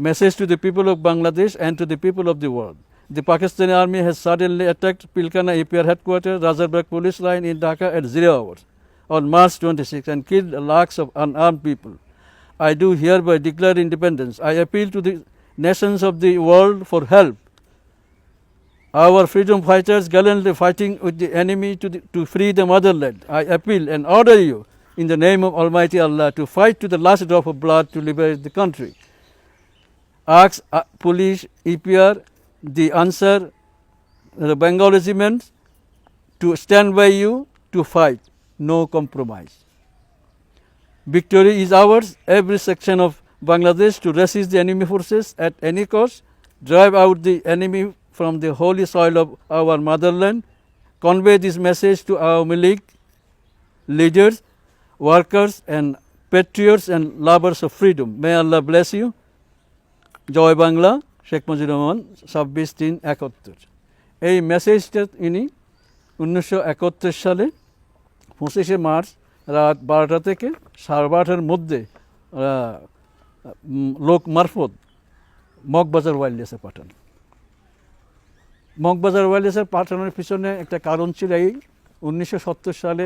Message to the people of Bangladesh and to the people of the world. The Pakistani army has suddenly attacked Pilkana APR headquarters, Razarbagh police line in Dhaka at 0 hours on March 26 and killed lakhs of unarmed people. I do hereby declare independence. I appeal to the nations of the world for help. Our freedom fighters gallantly fighting with the enemy to free the motherland. I appeal and order you in the name of Almighty Allah to fight to the last drop of blood to liberate the country. Ask police, EPR, the answer, the Bengal regiment to stand by you to fight. No compromise. Victory is ours. Every section of Bangladesh to resist the enemy forces at any cost, drive out the enemy from the holy soil of our motherland. Convey this message to our League leaders, workers and patriots and lovers of freedom. May Allah bless you. জয় বাংলা, শেখ মুজিবুর রহমান, 26/3/71। এই মেসেজটা ইনি 1971 সালে 25শে March রাত 12টা থেকে 12:30টার মধ্যে লোক মারফত মগবাজার ওয়্যারলেসে পাঠান। মগবাজার ওয়্যারলেসের পাঠানোর পিছনে একটা কারণ ছিল এই 1970 সালে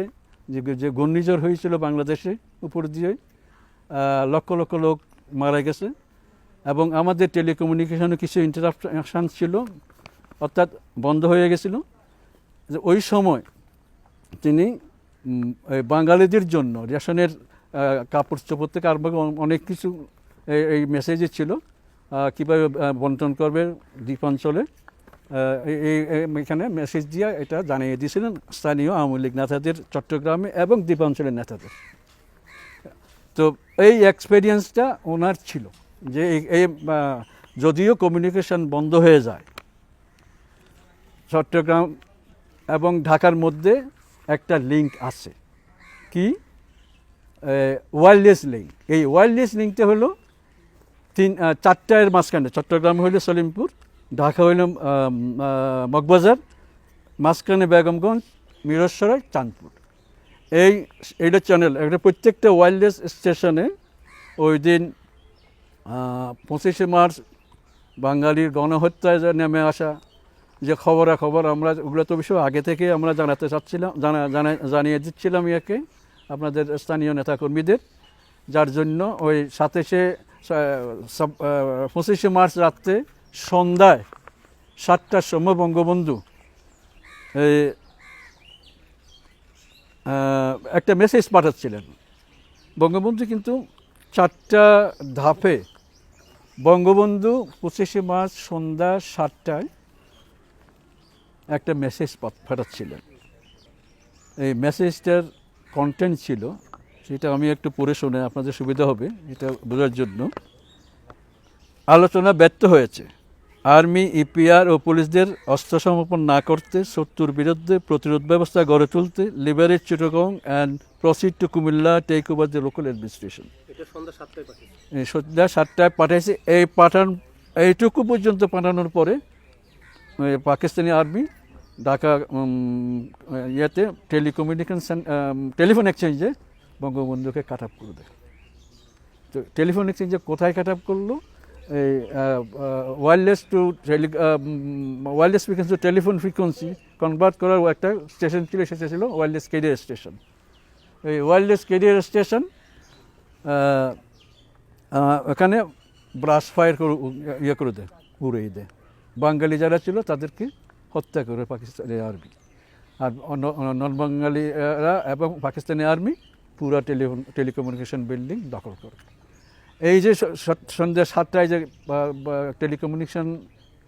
যে ঘূর্ণিঝড় হয়েছিল বাংলাদেশে উপর দিয়ে, লক্ষ লক্ষ লোক মারা গেছে এবং আমাদের টেলিকমিউনিকেশনে কিছু ইন্টারাপশান ছিল, অর্থাৎ বন্ধ হয়ে গেছিল। যে ওই সময় তিনি বাঙালিদের জন্য রেশনের কাপড় চোপড় থেকে আরম্ভ করে অনেক কিছু এই মেসেজে ছিল, কীভাবে বন্টন করবে দ্বীপাঞ্চলে, এখানে মেসেজ দিয়ে এটা জানিয়ে দিয়েছিলেন স্থানীয় আওয়ামী লীগ নেতাদের, চট্টগ্রামে এবং দ্বীপাঞ্চলের নেতাদের। তো এই এক্সপেরিয়েন্সটা ওনার ছিল যে এই যদিও কমিউনিকেশন বন্ধ হয়ে যায়, চট্টগ্রাম এবং ঢাকার মধ্যে একটা লিঙ্ক আছে, কি ওয়্যারলেস লিঙ্ক। এই ওয়্যারলেস লিঙ্কটা হলো 4টার মাঝখানে, চট্টগ্রাম হইল সলিমপুর, ঢাকা হইল মগবাজার, মাঝখানে বেগমগঞ্জ, মিরসরাই, চাঁদপুর। এইটা চ্যানেল, এটা প্রত্যেকটা ওয়্যারলেস স্টেশনে ওই দিন 25শে মার্চ বাঙালির গণহত্যায় নেমে আসা যে খবরাখবর, আমরা ওগুলো তো বিষয় আগে থেকে আমরা জানাতে চাচ্ছিলাম, জানিয়ে দিচ্ছিলাম ইয়াকে আপনাদের স্থানীয় নেতাকর্মীদের, যার জন্য ওই 25শে মার্চ রাত্রে সন্ধ্যায় 7টার সময় বঙ্গবন্ধু একটা মেসেজ পাঠাচ্ছিলেন। বঙ্গবন্ধু কিন্তু 4টা ধাপে বঙ্গবন্ধু 25শে মার্চ সন্ধ্যা 7টায় একটা মেসেজ পাঠাচ্ছিলেন। এই মেসেজটার কন্টেন্ট ছিল, সেটা আমি একটু পড়ে শুনে আপনাদের সুবিধা হবে এটা বোঝার জন্য। আলোচনা ব্যর্থ হয়েছে। আর্মি, ইপিআর ও পুলিশদের অস্ত্র সমর্পণ না করতে, শত্রুর বিরুদ্ধে প্রতিরোধ ব্যবস্থা গড়ে তুলতে, liberate Chittagong and proceed to Comilla, take over the local administration. সন্ধ্যা 7টায় পাঠিয়েছে। এইটুকু পর্যন্ত পাঠানোর পরে পাকিস্তানি আর্মি ঢাকা ইয়েতে টেলিফোন এক্সচেঞ্জে বঙ্গবন্ধুকে কাট আপ করে দেয়। তো টেলিফোন এক্সচেঞ্জে কোথায় কাট আপ করলো? এই wireless frequency to telephone frequency convert করার একটা স্টেশন ছিল, সেটা ছিল ওয়্যারলেস ক্যারিয়ার স্টেশন। এই ওয়্যারলেস ক্যারিয়ার স্টেশন এখানে ব্রাশ ফায়ার করে দেয়, উড়িয়ে দেয়। বাঙালি যারা ছিল তাদেরকে হত্যা করে পাকিস্তানি আর্মি, আর নন বাঙালিরা এবং পাকিস্তানি আর্মি পুরা টেলিকমিউনিকেশন বিল্ডিং দখল করে। এই যে সন্ধ্যা 7টায় যে টেলিকমিউনিকেশন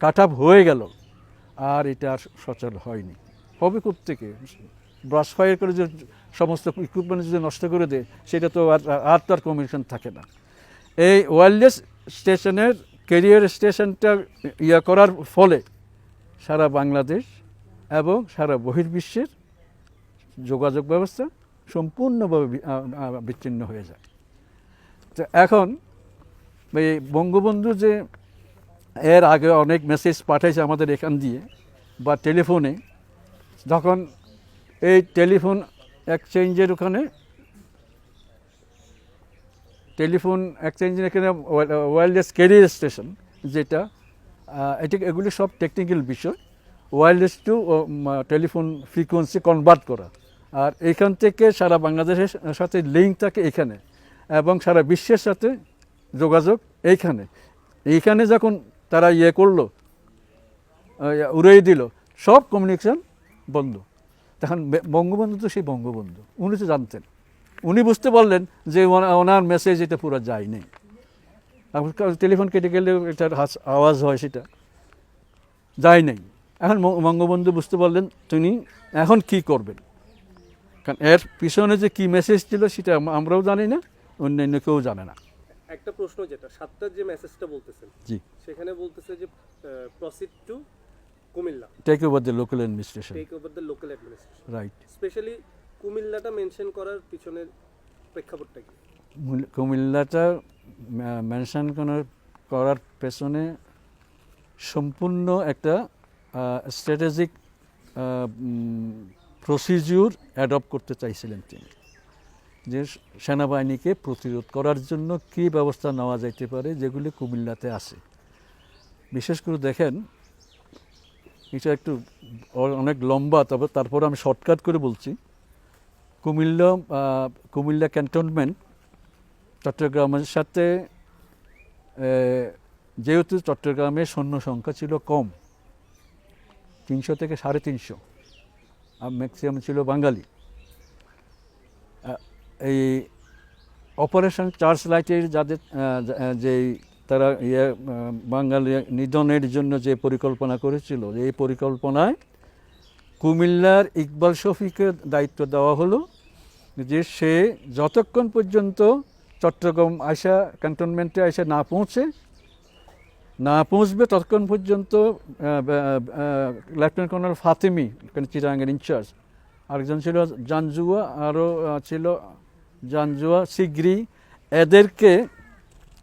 কাট আপ হয়ে গেল, আর এটা আর সচল হয়নি। হবে কোত্থেকে? ব্রাশ ফায়ার করে যে সমস্ত ইকুইপমেন্ট যদি নষ্ট করে দেয়, সেটা তো আর তো আর কমিউনিকেশন থাকে না। এই ওয়্যারলেস স্টেশনের ক্যারিয়ার স্টেশনটা করার ফলে সারা বাংলাদেশ এবং সারা বহির্বিশ্বের যোগাযোগ ব্যবস্থা সম্পূর্ণভাবে বিচ্ছিন্ন হয়ে যায়। তো এখন এই বঙ্গবন্ধু যে এর আগে অনেক মেসেজ পাঠাইছে আমাদের এখান দিয়ে বা টেলিফোনে, যখন এই টেলিফোন এক্সচেঞ্জের ওখানে টেলিফোন এক্সচেঞ্জের এখানে ওয়্যারলেস ক্যারিয়ার স্টেশন যেটা, এটা এগুলি সব টেকনিক্যাল বিষয়। Wireless to telephone frequency convert করা, আর এখান থেকে সারা বাংলাদেশের সাথে লিঙ্ক থাকে এখানে, এবং সারা বিশ্বের সাথে যোগাযোগ এইখানে যখন তারা করলো, উড়িয়ে দিল, সব কমিউনিকেশন বন্ধ। তখন বঙ্গবন্ধু তো সেই বঙ্গবন্ধু, উনি তো জানতেন, উনি বুঝতে পারলেন যে ওনার মেসেজ এটা পুরো যায়নি। টেলিফোন কেটে গেলে এটার আওয়াজ হয়, সেটা যায় নাই। এখন বঙ্গবন্ধু বুঝতে পারলেন তিনি এখন কি করবেন, কারণ এর পিছনে যে কি মেসেজ ছিল সেটা আমরাও জানি না, অন্যান্য কেউ জানে না। একটা প্রশ্ন, যেটা 7টার যে মেসেজটা বলতেছেন, জি, সেখানে বলতেছে যে proceed to Comilla, take over the local administration, take over the local administration, right. Specially কুমিল্লাটা মেনশন করার পিছনের প্রেক্ষাপটটা কি? কুমিল্লাটা মেনশন করার পেছনে সম্পূর্ণ একটা স্ট্র্যাটেজিক প্রসিডিউর অ্যাডপ্ট করতে চাইছিলেন তিনি, যে সেনাবাহিনীকে প্রতিরোধ করার জন্য কী ব্যবস্থা নেওয়া যাইতে পারে, যেগুলি কুমিল্লাতে আছে। বিশেষ করে দেখেন, এটা একটু অনেক লম্বা, তবে তারপর আমি শর্টকাট করে বলছি। কুমিল্লা ক্যান্টনমেন্ট চট্টগ্রামের সাথে, যেহেতু চট্টগ্রামের সৈন্য সংখ্যা ছিল কম, 300 থেকে 350, আর ম্যাক্সিমাম ছিল বাঙালি। এই অপারেশন চার্জ লাইটের যাদের তারা বাঙালি নিধনের জন্য যে পরিকল্পনা করেছিল, এই পরিকল্পনায় কুমিল্লার ইকবাল শফিকে দায়িত্ব দেওয়া হলো যে সে যতক্ষণ পর্যন্ত চট্টগ্রাম ক্যান্টনমেন্টে না পৌঁছবে ততক্ষণ পর্যন্ত লেফটেন্যান্ট কর্নেল ফাতেমি, চিটাগাংয়ের ইনচার্জ, আরেকজন ছিল জানজুয়া, আরও ছিল জানজুয়া, সিগরি,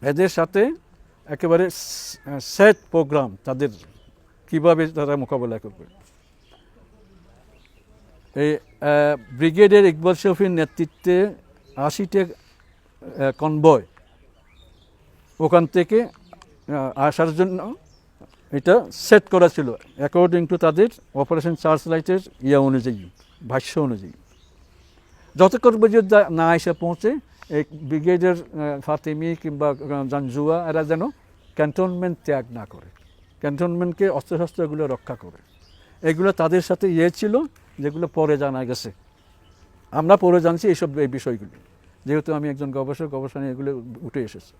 এদের সাথে একেবারে সেট প্রোগ্রাম, তাদের কীভাবে তারা মোকাবেলা করবে। এই ব্রিগেডিয়ার ইকবাল শফির নেতৃত্বে 80টা কনভয় ওখান থেকে আসার জন্য এটা সেট করা ছিল, অ্যাকর্ডিং টু তাদের অপারেশন চার্জ লাইটের অনুযায়ী, ভাষ্য অনুযায়ী। যতক্ষণ পর্যন্ত না এসে পৌঁছে এই ব্রিগেডিয়ার ফাতেমি কিংবা জানজুয়া এরা যেন ক্যান্টনমেন্ট ত্যাগ না করে, ক্যান্টনমেন্টকে অস্ত্রশস্ত্র এগুলো রক্ষা করে। এগুলো তাদের সাথে ছিল, যেগুলো পরে জানা গেছে, আমরা পরে জানছি এই বিষয়গুলি, যেহেতু আমি একজন গবেষণা এগুলো উঠে এসেছে।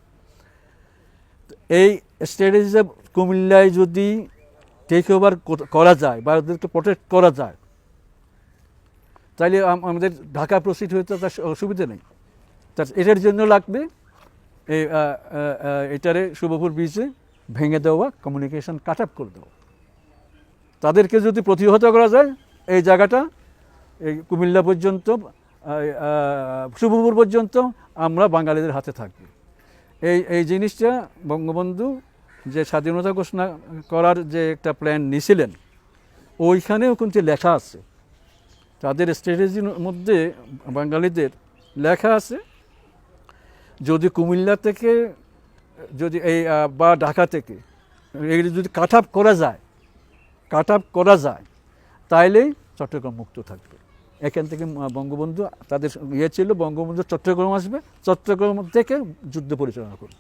এই স্ট্র্যাটেজি কুমিল্লায় যদি টেক ওভার করা যায় বা ওদেরকে প্রোটেক্ট করা যায়, তাহলে আমাদের ঢাকা প্রসিড হইতে তার অসুবিধা নেই। এটার জন্য লাগবে এটারে শুভপুর ব্রিজে ভেঙে দেওয়া, কমিউনিকেশন কাট আপ করে দেওয়া। তাদেরকে যদি প্রতিহত করা যায়, এই জায়গাটা এই কুমিল্লা পর্যন্ত, শুভপুর পর্যন্ত আমরা বাঙালিদের হাতে থাকবে। এই জিনিসটা বঙ্গবন্ধু যে স্বাধীনতা ঘোষণা করার যে একটা প্ল্যান নিয়েছিলেন, ওইখানেও কিন্তু লেখা আছে, তাদের স্ট্র্যাটেজির মধ্যে বাঙালিদের লেখা আছে, যদি কুমিল্লা থেকে বা ঢাকা থেকে এগুলি যদি কাট আপ করা যায়, তাইলেই চট্টগ্রাম মুক্ত থাকবে। এখান থেকে বঙ্গবন্ধু তাদের ছিল, বঙ্গবন্ধু চট্টগ্রাম আসবে, চট্টগ্রাম থেকে যুদ্ধ পরিচালনা করবে।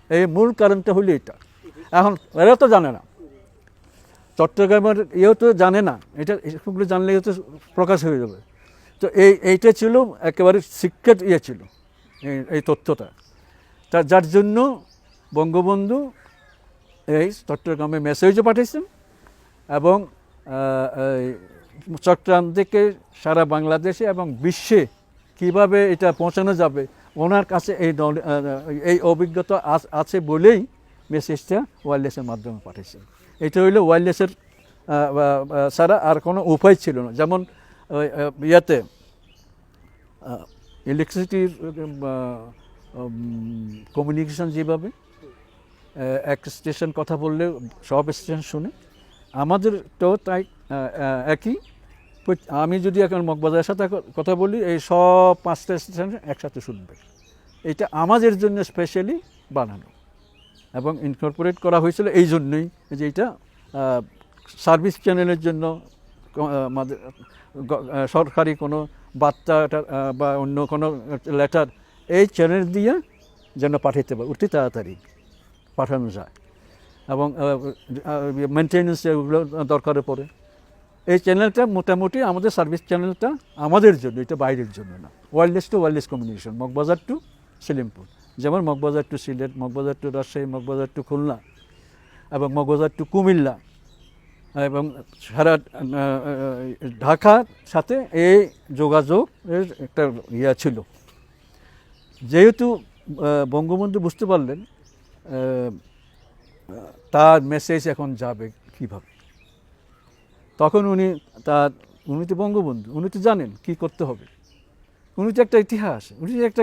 এই মূল কারণটা হলো এটা। এখন এরা তো জানে না, চট্টগ্রামের তো জানে না, এটা এসবগুলো জানলে তো প্রকাশ হয়ে যাবে। তো এইটা ছিল একেবারে সিক্রেট ছিল এই তথ্যটা, যার জন্য বঙ্গবন্ধু এই চট্টগ্রামে মেসেজও পাঠিয়েছেন, এবং চট্টগ্রাম থেকে সারা বাংলাদেশে এবং বিশ্বে কিভাবে এটা পৌঁছানো যাবে, ওনার কাছে এই অভিজ্ঞতা আছে বলেই মেসেজটা ওয়্যারলেসের মাধ্যমে পাঠিয়েছেন। এটা হইলো ওয়্যারলেসের ছাড়া আর কোনো উপায় ছিল না। যেমন ইলেকট্রিসিটির কমিউনিকেশন যেভাবে এক স্টেশন কথা বললে সব স্টেশন শুনে, আমাদের তো তাই একই। আমি যদি এখন মগবাজারের সাথে কথা বলি, এই সব 5টা স্টেশন একসাথে শুনবে, এটা আমাদের জন্য স্পেশালি বানানো এবং ইনকর্পোরেট করা হয়েছিল এই জন্যই যে এটা সার্ভিস চ্যানেলের জন্য সরকারি কোনো বার্তা বা অন্য কোনো লেটার এই চ্যানেল দিয়ে যেন পাঠাতে পারে অতি তাড়াতাড়ি পাঠানো যায় এবং মেনটেন্যান্স এগুলো দরকারে পড়ে। এই চ্যানেলটা মোটামুটি আমাদের সার্ভিস চ্যানেলটা আমাদের জন্য, এটা বাইরের জন্য না। Wireless to wireless communication, Moghbazar to Selimpur, যেমন Moghbazar to Sylhet, Moghbazar to Rajshahi, Moghbazar to Khulna এবং মগবাজার টু কুমিল্লা এবং সারা ঢাকার সাথে এই যোগাযোগের একটা ইয়া ছিল। যেহেতু বঙ্গবন্ধু বুঝতে পারলেন তার মেসেজ এখন যাবে কীভাবে, তখন উনি তো বঙ্গবন্ধু, উনি তো জানেন কী করতে হবে। উনি তো একটা ইতিহাস, উনি একটা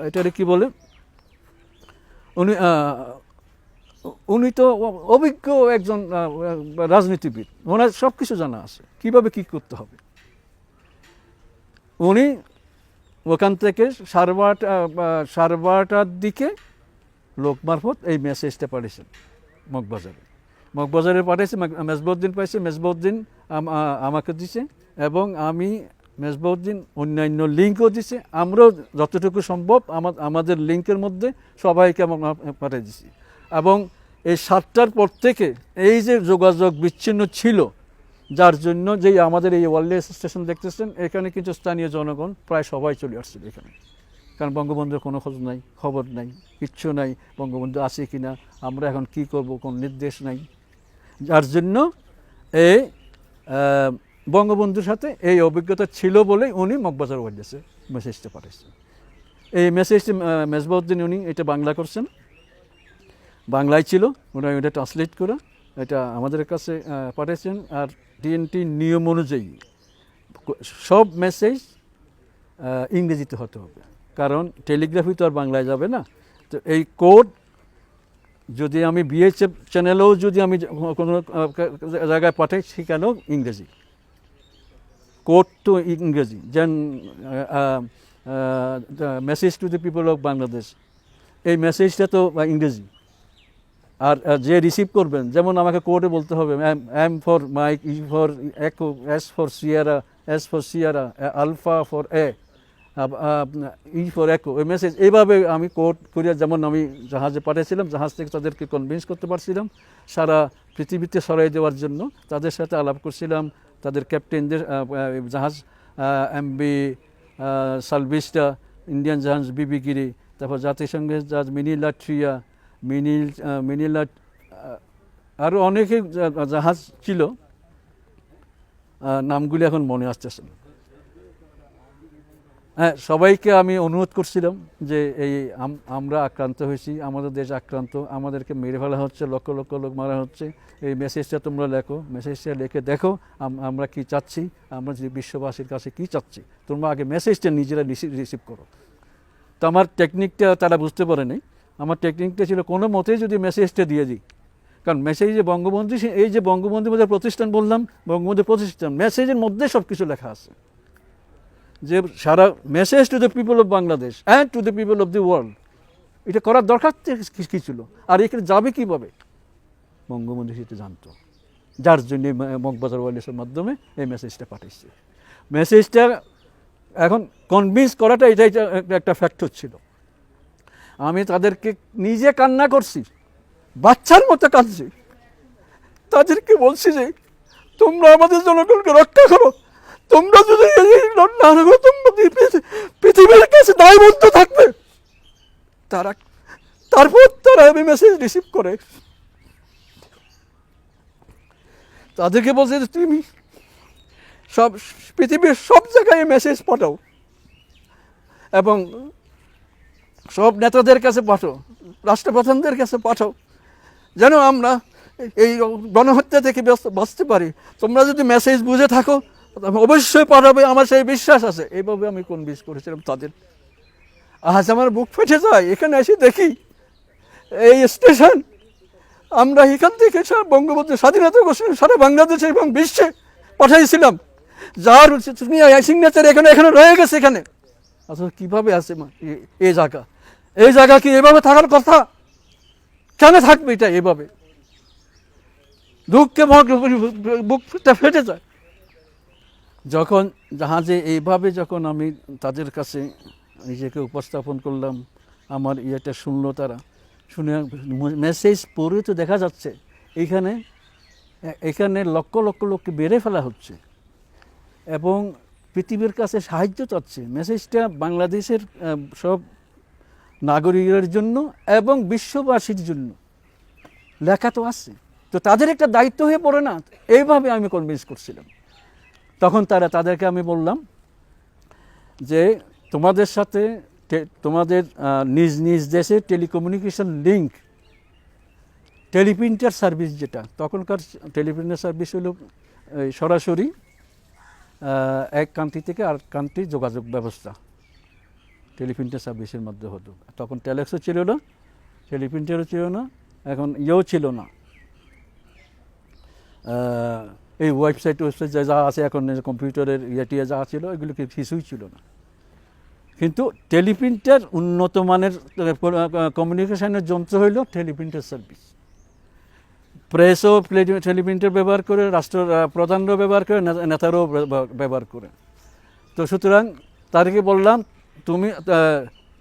এটারে কী বলে, উনি তো অভিজ্ঞ একজন রাজনীতিবিদ, ওনার সব কিছু জানা আছে কীভাবে কী করতে হবে। উনি ওখান থেকে 12:30টার দিকে লোক মারফত এই মেসেজটা পাঠিয়েছেন মগবাজারে পাঠিয়েছে। মেজবাউদ্দিন পাইছে, মেজবাউদ্দিন আমাকে দিছে এবং আমি মেজবাউদ্দিন অন্যান্য লিঙ্কও দিছে। আমরাও যতটুকু সম্ভব আমাদের লিঙ্কের মধ্যে সবাইকে পাঠিয়ে দিছি। এবং এই 7টার পর থেকে এই যে যোগাযোগ বিচ্ছিন্ন ছিল, যার জন্য যেই আমাদের এই ওয়্যারলেস স্টেশন দেখতেছেন, এখানে কিন্তু স্থানীয় জনগণ প্রায় সবাই চলে আসছিল এখানে, কারণ বঙ্গবন্ধুর কোনো খবর নাই, কিচ্ছু নাই, বঙ্গবন্ধু আছে কি না, আমরা এখন কি করব, কোনো নির্দেশ নাই। যার জন্য এই বঙ্গবন্ধুর সাথে এই অভিজ্ঞতা ছিল বলেই উনি মগবাজার ওয়্যারলেসে মেসেজটা পাঠিয়েছেন। এই মেসেজটি মেজবাউদ্দিন উনি এটা বাংলা করছেন, বাংলায় ছিল, উনি এটা ট্রান্সলেট করে এটা আমাদের কাছে পাঠিয়েছেন। আর TNT নিয়ম অনুযায়ী সব মেসেজ ইংরেজিতে হতে হবে, কারণ টেলিগ্রাফি তো আর বাংলায় যাবে না। তো এই কোড যদি আমি BHF চ্যানেলেও যদি আমি কোনো জায়গায় পাঠাই, সেখানেও ইংরেজি কোড তো ইংরেজি। যেন message to the people of Bangladesh, এই মেসেজটা তো ইংরেজি। আর যে রিসিভ করবেন, যেমন আমাকে কোডে বলতে হবে M for Mike, E for echo, S for Sierra, alpha for A, E for echo, ওই মেসেজ এইভাবে আমি কোড করিয়া, যেমন আমি জাহাজে পাঠিয়েছিলাম, জাহাজ থেকে তাদেরকে কনভিন্স করতে পারছিলাম সারা পৃথিবীতে সরাই দেওয়ার জন্য। তাদের সাথে আলাপ করছিলাম, তাদের ক্যাপ্টেনদের, জাহাজ MV সালভিস্টা, ইন্ডিয়ান জাহাজ BB গিরি, তারপর জাতিসংঘের জাহাজ মিনিলা, আরও অনেকে জাহাজ ছিল, নামগুলি এখন মনে আসতেছে না। হ্যাঁ, সবাইকে আমি অনুরোধ করছিলাম যে এই আমরা আক্রান্ত হয়েছি, আমাদের দেশ আক্রান্ত, আমাদেরকে মেরে ফেলা হচ্ছে, লক্ষ লক্ষ লোক মারা হচ্ছে, এই মেসেজটা তোমরা লেখো, মেসেজটা লিখে দেখো আমরা কি চাচ্ছি, আমরা যে বিশ্ববাসীর কাছে কি চাচ্ছি, তোমরা আগে মেসেজটা নিজেরা রিসিভ করো। তো আমার টেকনিকটা তারা বুঝতে পারেনি। আমার টেকনিকটা ছিল কোনো মতেই যদি মেসেজটা দিয়ে দিই, কারণ মেসেজে বঙ্গবন্ধু, এই যে বঙ্গবন্ধু মধ্যে প্রতিষ্ঠান বললাম, বঙ্গবন্ধু প্রতিষ্ঠান, মেসেজের মধ্যে সব কিছু লেখা আছে, যে সারা message to the people of Bangladesh and to the people of the world. এটা করার দরকার কী ছিল, আর এখানে যাবে কীভাবে, বঙ্গবন্ধু সেটা জানতো, যার জন্য মগবাজার ওয়্যারলেসের মাধ্যমে এই মেসেজটা পাঠিয়েছে। মেসেজটা এখন কনভিন্স করাটা এটা একটা ফ্যাক্টর ছিল। আমি তাদেরকে নিজে কান্না করছি, বাচ্চার মতো কাঁদছি, তাদেরকে বলছি যে তোমরা আমাদের জনগণকে রক্ষা করো, তোমরা যদি না করো, তোমরা পৃথিবীর কাছে দায়বদ্ধ থাকবে। তারপর তারা আমি মেসেজ রিসিভ করে তাদেরকে বলছে যে তুমি সব পৃথিবীর সব জায়গায় মেসেজ পাঠাও এবং সব নেতাদের কাছে পাঠাও, রাষ্ট্রপ্রধানদের কাছে পাঠাও, যেন আমরা এই গণহত্যা থেকে বাঁচতে পারি। তোমরা যদি মেসেজ বুঝে থাকো অবশ্যই পাঠাবে, আমার সেই বিশ্বাস আছে। এইভাবে আমি কনভিন্স করেছিলাম তাদের। আজ আমার বুক ফেটে যায়, এখানে এসে দেখি এই স্টেশন, আমরা এখান থেকে বঙ্গবন্ধু স্বাধীনতা ঘোষণা সারা বাংলাদেশে এবং বিশ্বে পাঠাইছিলাম, যার সিগনেচার এখানে রয়ে গেছে। এখানে আসলে কীভাবে আছে এই জায়গা কি এভাবে থাকার কথা? কেন থাকবে এটা এভাবে? দুঃখে বুকটা ফেটে যায় যখন জাহাজে এইভাবে যখন আমি তাদের কাছে নিজেকে উপস্থাপন করলাম, আমার ইয়েটা শুনলো তারা, শুনে মেসেজ পড়ে তো দেখা যাচ্ছে এখানে লক্ষ লক্ষ লোককে বেড়ে ফেলা হচ্ছে এবং পৃথিবীর কাছে সাহায্য চাচ্ছে। মেসেজটা বাংলাদেশের সব নাগরিকের জন্য এবং বিশ্ববাসীর জন্য লেখা তো আছে, তো তাদের একটা দায়িত্ব হয়ে পড়ে না? এইভাবে আমি কনভিন্স করছিলাম। তখন তাদেরকে আমি বললাম যে তোমাদের সাথে তোমাদের নিজ নিজ দেশে টেলিকমিউনিকেশন লিঙ্ক, টেলিপ্রিন্টার সার্ভিস, যেটা তখনকার টেলিপ্রিন্টার সার্ভিস হলো সরাসরি এক কান্ট্রি থেকে আর কান্ট্রি যোগাযোগ ব্যবস্থা টেলিপ্রিন্টার সার্ভিসের মধ্যে হতো। তখন টেলেক্সও ছিল না, টেলিপ্রিন্টারও ছিল না, এখন ছিল না। এই ওয়েবসাইট যা আছে এখন কম্পিউটারের ইয়েটিয়ে যা ছিল এগুলো কিছুই ছিল না। কিন্তু টেলিপ্রিন্টার উন্নত মানের কমিউনিকেশনের যন্ত্র হইল টেলিপ্রিন্টার সার্ভিস। প্রেসও টেলিপ্রিন্টার ব্যবহার করে, রাষ্ট্রপ্রধানরাও ব্যবহার করে, নেতারাও ব্যবহার করে। তো সুতরাং তাদেরকে বললাম, তুমি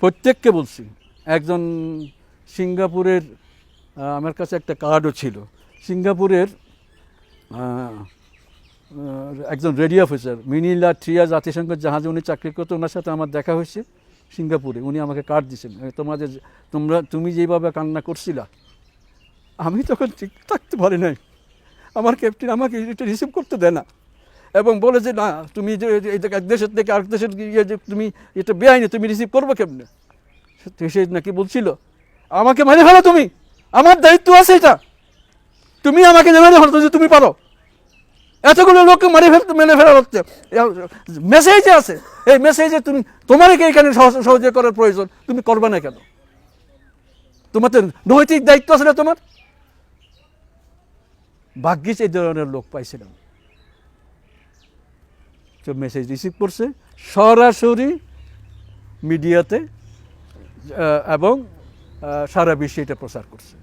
প্রত্যেককে বলছি, একজন সিঙ্গাপুরের, আমার কাছে একটা কার্ডও ছিল, সিঙ্গাপুরের একজন রেডিও অফিসার, মিনিলা ট্রিয়া জাতিসংঘের জাহাজে উনি চাকরি করতো, ওনার সাথে আমার দেখা হয়েছে সিঙ্গাপুরে। উনি আমাকে কার্ড দিয়েছেন, তুমি যেভাবে কান্না করছিলা, আমি তখন ঠিক থাকতে পারি নাই। আমার ক্যাপ্টেন আমাকে এটা রিসিভ করতে দেয় না এবং বলে যে না, তুমি যে এক দেশের থেকে আরেক দেশের গিয়ে যে তুমি এটা বেআইনি, তুমি রিসিভ করবো কেমনে? সে নাকি বলছিল আমাকে মেরে ফেলো, তুমি, আমার দায়িত্ব আছে এটা, তুমি আমাকে মেরে ফেলো যে তুমি পারো। এতগুলো লোককে মেরে ফেলা হচ্ছে, মেসেজে আছে, এই মেসেজে তোমাকে এখানে সহযোগিতা করার প্রয়োজন, তুমি করবে না কেন? তোমার তো নৈতিক দায়িত্ব আছে না তোমার? ভাগ্যিস এই ধরনের লোক পাইছিলাম। তো মেসেজ রিসিভ করছে সরাসরি মিডিয়াতে এবং সারা বিশ্বে এটা প্রচার করছে।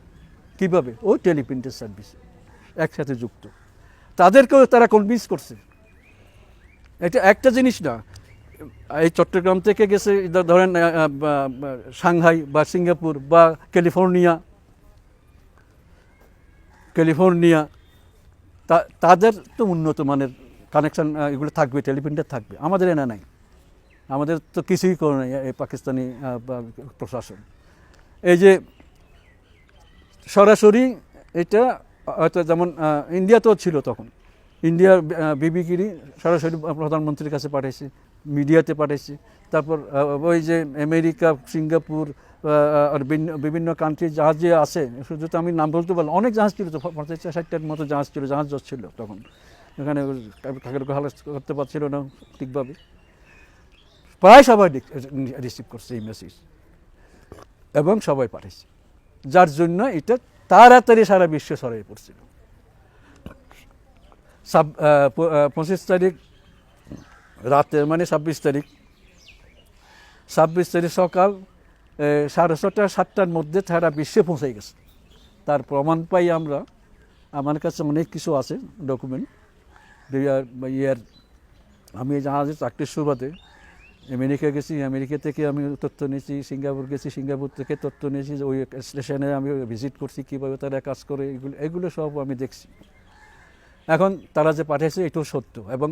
কিভাবে? ও টেলিপ্রিন্টার সার্ভিস একসাথে যুক্ত, তাদেরকেও তারা কনভিন্স করছে। এটা একটা জিনিস না, এই চট্টগ্রাম থেকে গেছে ধরেন সাংহাই বা সিঙ্গাপুর বা ক্যালিফোর্নিয়া, তাদের তো উন্নত মানের কানেকশান এগুলো থাকবে, টেলিপ্রিন্টার থাকবে। আমাদের এনা নাই, আমাদের তো কিছুই করে নাই এই পাকিস্তানি প্রশাসন। এই যে সরাসরি এটা হয়তো যেমন ইন্ডিয়াতেও ছিল, তখন ইন্ডিয়ার বিবিগিরি সরাসরি প্রধানমন্ত্রীর কাছে পাঠাইছে, মিডিয়াতে পাঠাইছে। তারপর ওই যে আমেরিকা, সিঙ্গাপুর আর বিভিন্ন কান্ট্রির জাহাজ যে আছে, শুধু তো আমি নাম বলতে পারলাম, অনেক জাহাজ ছিল, তো 50-60টার মতো জাহাজ ছিল তখন। এখানে কাকের হালাস করতে পারছিল না ঠিকভাবে, প্রায় সবাই রিসিভ করছে এই মেসেজ এবং সবাই পাঠিয়েছে, যার জন্য এটা তাড়াতাড়ি সারা বিশ্বে ছড়িয়ে পড়ছিল। 25 তারিখ রাতে, মানে 26 তারিখ সকাল 6:30-7টার মধ্যে সারা বিশ্বে পৌঁছে গেছে। তার প্রমাণ পাই আমরা, আমার কাছে অনেক কিছু আছে ডকুমেন্ট। আমি জাহাজে চাকরির সুবাদে আমেরিকা গেছি, আমেরিকা থেকে আমি তথ্য নিয়েছি, সিঙ্গাপুর গেছি, সিঙ্গাপুর থেকে তথ্য নিয়েছি, ওই স্টেশনে আমি ভিজিট করছি, কীভাবে তারা কাজ করে, এগুলো সব আমি দেখছি। এখন তারা যে পাঠিয়েছে এটাও সত্য। এবং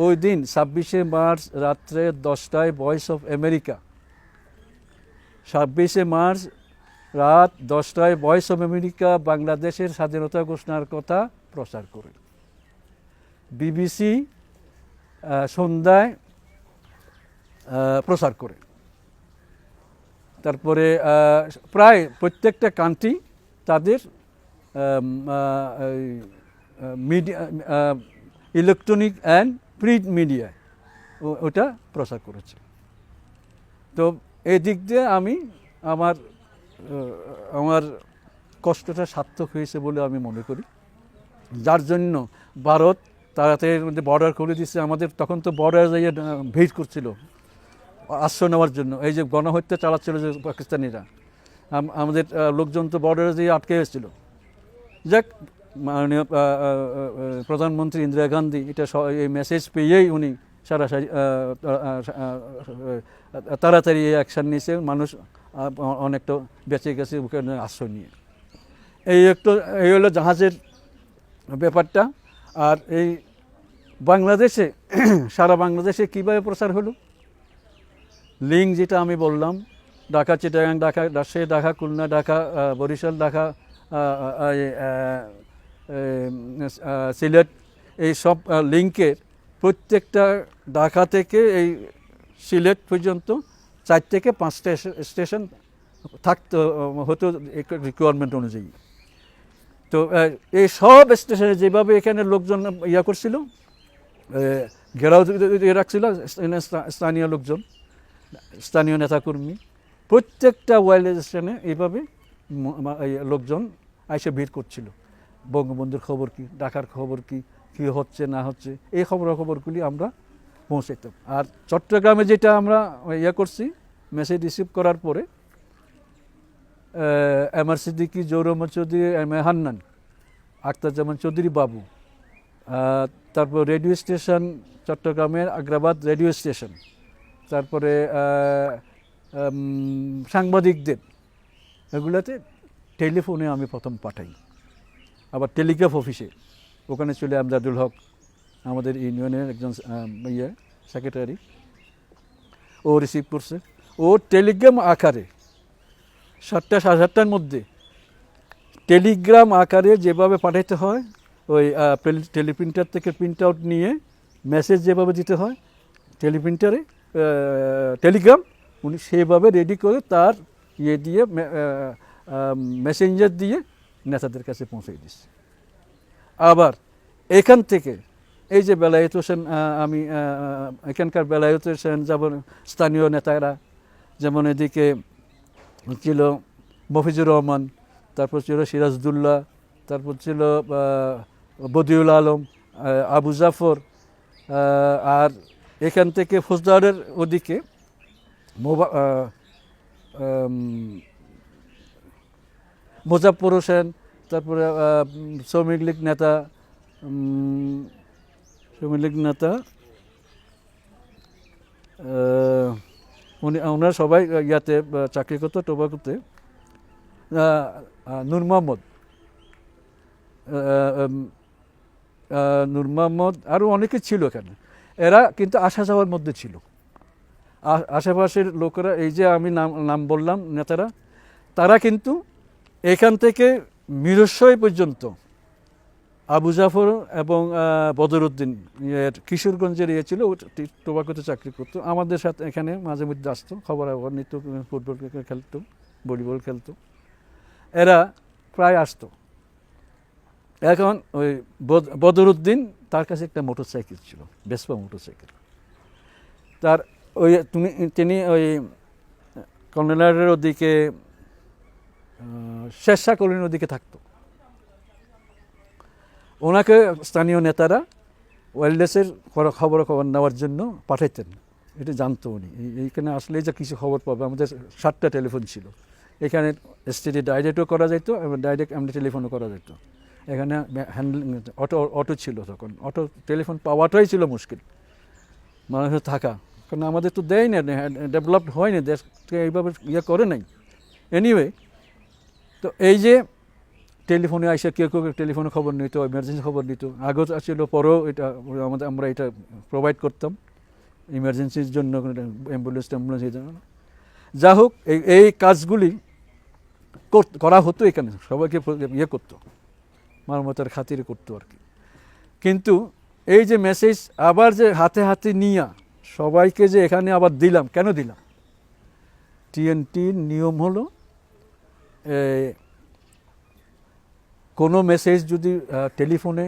ওই দিন 26শে মার্চ রাত্রে 10টায় ভয়েস অফ আমেরিকা, 26শে মার্চ রাত 10টায় ভয়েস অফ আমেরিকা বাংলাদেশের স্বাধীনতা ঘোষণার কথা প্রচার করে। বিবিসি সন্ধ্যায় প্রচার করে। তারপরে প্রায় প্রত্যেকটা কান্ট্রি তাদের মিডিয়া, ইলেকট্রনিক অ্যান্ড প্রিন্ট মিডিয়ায় ওটা প্রচার করেছে। তো এই দিক দিয়ে আমি আমার কষ্টটা সার্থক হয়েছে বলে আমি মনে করি, যার জন্য ভারত তাড়াতাড়ি বর্ডার করে দিচ্ছে। আমাদের তখন তো বর্ডার যাইয়ে ভিড় করছিল, আশ্রয় নেওয়ার জন্য। এই যে গণহত্যা চালাচ্ছিল যে পাকিস্তানিরা, আমাদের লোকজন তো বর্ডারে দিয়ে আটকে এসেছিল। যাক, মাননীয় প্রধানমন্ত্রী ইন্দিরা গান্ধী এটা এই মেসেজ পেয়েই উনি সারাসারি তাড়াতাড়ি এই অ্যাকশান নিয়েছে, মানুষ অনেকটা বেঁচে গেছে ওখানে আশ্রয় নিয়ে। এই হলো জাহাজের ব্যাপারটা। আর এই বাংলাদেশে সারা বাংলাদেশে কীভাবে প্রচার হলো, লিঙ্ক যেটা আমি বললাম, ঢাকা, চিটাগাং, ঢাকা, রাজশাহী, ঢাকা, খুলনা, ঢাকা, বরিশাল, ঢাকা, সিলেট, এই সব লিঙ্কের প্রত্যেকটা ঢাকা থেকে এই সিলেট পর্যন্ত 4 থেকে 5টা স্টেশন থাকতে হতো রিকোয়ারমেন্ট অনুযায়ী। তো এই সব স্টেশনে যেভাবে এখানে লোকজন ইয়া করছিল, ঘেরাও রাখছিল স্থানীয় লোকজন, স্থানীয় নেতাকর্মী, প্রত্যেকটা ওয়াইল্ড স্টেশনে এইভাবে লোকজন এসে ভিড় করছিল। বঙ্গবন্ধুর খবর কি, ঢাকার খবর কি, কী হচ্ছে না হচ্ছে, এই খবরগুলি আমরা পৌঁছাইতাম। আর চট্টগ্রামে যেটা আমরা ইয়ে করছি, মেসেজ রিসিভ করার পরে MR Siddiqui, জৌরমা Chowdhury, M A Hannan, Akhtaruzzaman Chowdhury বাবু, তারপর রেডিও স্টেশন চট্টগ্রামের আগ্রাবাদ রেডিও স্টেশন, তারপরে সাংবাদিকদের এগুলোতে টেলিফোনে আমি প্রথম পাঠাই। আবার টেলিগ্রাফ অফিসে ওখানে চলে আমজাদুল হক, আমাদের ইউনিয়নের একজন সেক্রেটারি, ও রিসিভ করছে। ও টেলিগ্রাম আকারে 7টা সাড়ে 7টার মধ্যে টেলিগ্রাম আকারে যেভাবে পাঠাতে হয়, ওই টেলিপ্রিন্টার থেকে প্রিন্ট আউট নিয়ে মেসেজ যেভাবে দিতে হয় টেলিপ্রিন্টারে, টেলিগ্রাম, উনি সেভাবে রেডি করে তার দিয়ে মেসেঞ্জার দিয়ে নেতাদের কাছে পৌঁছে দিচ্ছে। আবার এখান থেকে এই যে বেলায়েত হোসেন, আমি এখানকার বেলায়েত হোসেন, যেমন স্থানীয় নেতারা, যেমন এদিকে ছিল মফিজুর রহমান, তারপর ছিল সিরাজদুল্লাহ, তারপর ছিল বদিউল আলম, আবু জাফর, আর এখান থেকে ফৌজদারের ওদিকে মোজাফফর হোসেন, তারপরে শ্রমিক লীগ নেতা, ওনারা সবাই ইয়াতে চাকরি করতো, টোবাকোতে। নূর মোহাম্মদ আরও অনেকে ছিল এখানে। এরা কিন্তু আসা যাওয়ার মধ্যে ছিল। আশেপাশের লোকেরা, এই যে আমি নাম বললাম নেতারা, তারা কিন্তু এখান থেকে মিরসরাই পর্যন্ত আবু জাফর এবং বদরুদ্দিন কিশোরগঞ্জের ছিল, টোবাকোতে চাকরি করতো, আমাদের সাথে এখানে মাঝে মধ্যে আসতো, খবর নিত, ফুটবল খেলতো, ভলিবল খেলতো, এরা প্রায় আসতো। এখন ওই বদরুদ্দিন, তার কাছে একটা মোটরসাইকেল ছিল, ভেসপা মোটরসাইকেল। তার তিনি ওই কর্নেলের ওদিকে, শেরশাহ কলোনির ওদিকে থাকতো। ওনাকে স্থানীয় নেতারা ওয়েলনেসের খবর নেওয়ার জন্য পাঠাইতেন, এটা জানতো উনি। এইখানে আসলে যে কিছু খবর পাবে, আমাদের 7টা টেলিফোন ছিল এখানে, এসটিডি ডাইরেক্টও করা যেত এবং ডাইরেক্ট এমনি টেলিফোনও করা যেত। এখানে হ্যান্ডলিং অটো ছিল, তখন অটো টেলিফোন পাওয়াটাই ছিল মুশকিল, মানুষের থাকা, কারণ আমাদের তো দেয় না, ডেভেলপড হয়নি, দেশকে এইভাবে করে নাই। এনিওয়ে, তো এই যে টেলিফোনে আসে, কেউ টেলিফোনে খবর নিত, ইমার্জেন্সি খবর নিত, আগেও ছিল, পরেও এটা আমরা এটা প্রোভাইড করতাম ইমার্জেন্সির জন্য, অ্যাম্বুলেন্স এই জন্য। যা হোক, এই কাজগুলি করা হতো এখানে, সবাইকে করতো, মানবতার খাতিরে করতো আর কি। কিন্তু এই যে মেসেজ আবার যে হাতে হাতে নিয়ে সবাইকে যে এখানে আবার দিলাম, কেন দিলাম? টিএনটির নিয়ম হলো, কোনো মেসেজ যদি টেলিফোনে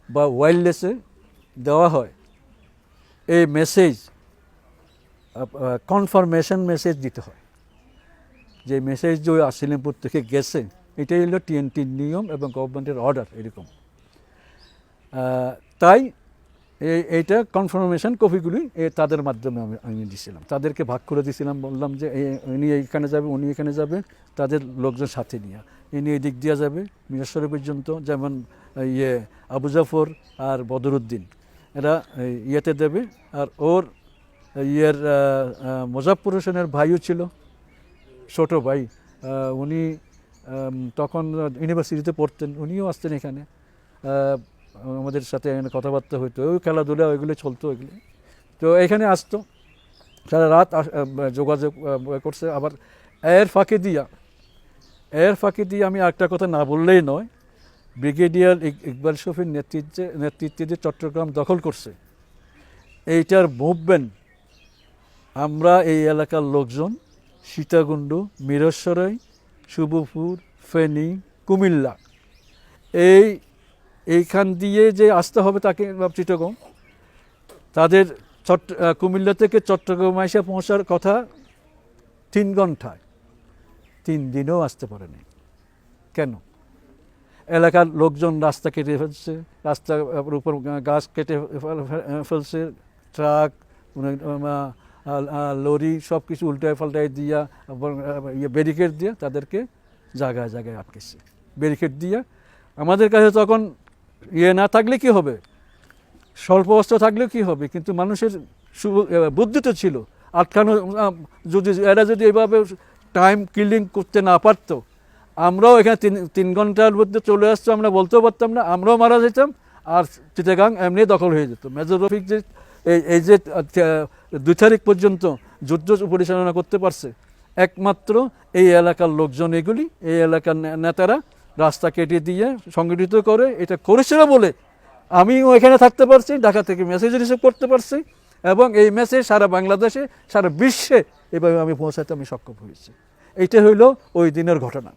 বা ওয়্যারলেসে দেওয়া হয়, এই মেসেজ কনফার্মেশন মেসেজ দিতে হয়, যে মেসেজ যে আসিলিমপুর থেকে গেছে, এটাই হলো টিএনটির নিয়ম এবং গভর্নমেন্টের অর্ডার এরকম। তাই এইটা কনফার্মেশন কপিগুলি তাদের মাধ্যমে আমি দিছিলাম, তাদেরকে ভাগ করে দিয়েছিলাম, বললাম যে উনি এইখানে যাবে, উনি এখানে যাবে, তাদের লোকজন সাথে নিয়ে ইনি এই দিক দিয়ে যাবে মিরেশ্বরে পর্যন্ত, যেমন আবু জাফর আর বদরুদ্দিন এরা ইয়েতে দেবে। আর ওর মোজাফফর হোসেনের ভাইও ছিল, ছোট ভাই, উনি তখন ইউনিভার্সিটিতে পড়তেন, উনিও আসতেন এখানে, আমাদের সাথে এখানে কথাবার্তা হইতো, ওই খেলাধুলা ওইগুলো চলতো ওইগুলো। তো এখানে আসতো, সারা রাত যোগাযোগ করছে। আবার এর ফাঁকে দিয়ে আমি একটা কথা না বললেই নয়, ব্রিগেডিয়ার ইকবাল শফির নেতৃত্বে যে চট্টগ্রাম দখল করছে, এইটার মুভমেন্ট আমরা এই এলাকার লোকজন সীতাকুণ্ড, মিরসরাই, শুভপুর, ফেনী, কুমিল্লা এইখান দিয়ে যে আসতে হবে তাকে চিটাগং, তাদের কুমিল্লা থেকে চট্টগ্রাম এসে পৌঁছার কথা 3 ঘন্টায়, 3 দিনেও আসতে পারেনি। কেন? এলাকার লোকজন রাস্তা কেটে ফেলছে, রাস্তার উপর গাছ কেটে ফেলছে, ট্রাক, লরি সব কিছু উল্টায় পাল্টায় দিয়া, ব্যারিকেড দিয়ে তাদেরকে জায়গায় জায়গায় আটকেছে, ব্যারিকেড দিয়ে। আমাদের কাছে তখন না থাকলে কি হবে, স্বল্প অস্ত্র থাকলেও কি হবে, কিন্তু মানুষের বুদ্ধি তো ছিল আটকানো। যদি এরা যদি এভাবে টাইম কিলিং করতে না পারতো, আমরাও এখানে 3 ঘন্টার মধ্যে চলে আসতো, আমরা বলতেও পারতাম না, আমরাও মারা যেতাম, আর চিটাগাং এমনি দখল হয়ে যেত। মেজর রফিক যে এই যে 2 তারিখ পর্যন্ত যুদ্ধ পরিচালনা করতে পারছে, একমাত্র এই এলাকার লোকজন, এই এলাকার নেতারা রাস্তা কেটে দিয়ে সংগঠিত করে এটা করেছিল বলে আমিও এখানে থাকতে পারছি, ঢাকা থেকে মেসেজ রিসিভ করতে পারছি, এবং এই মেসেজ সারা বাংলাদেশে, সারা বিশ্বে এভাবে আমি পৌঁছাতে সক্ষম হয়েছি। এইটা হইল ওই দিনের ঘটনা।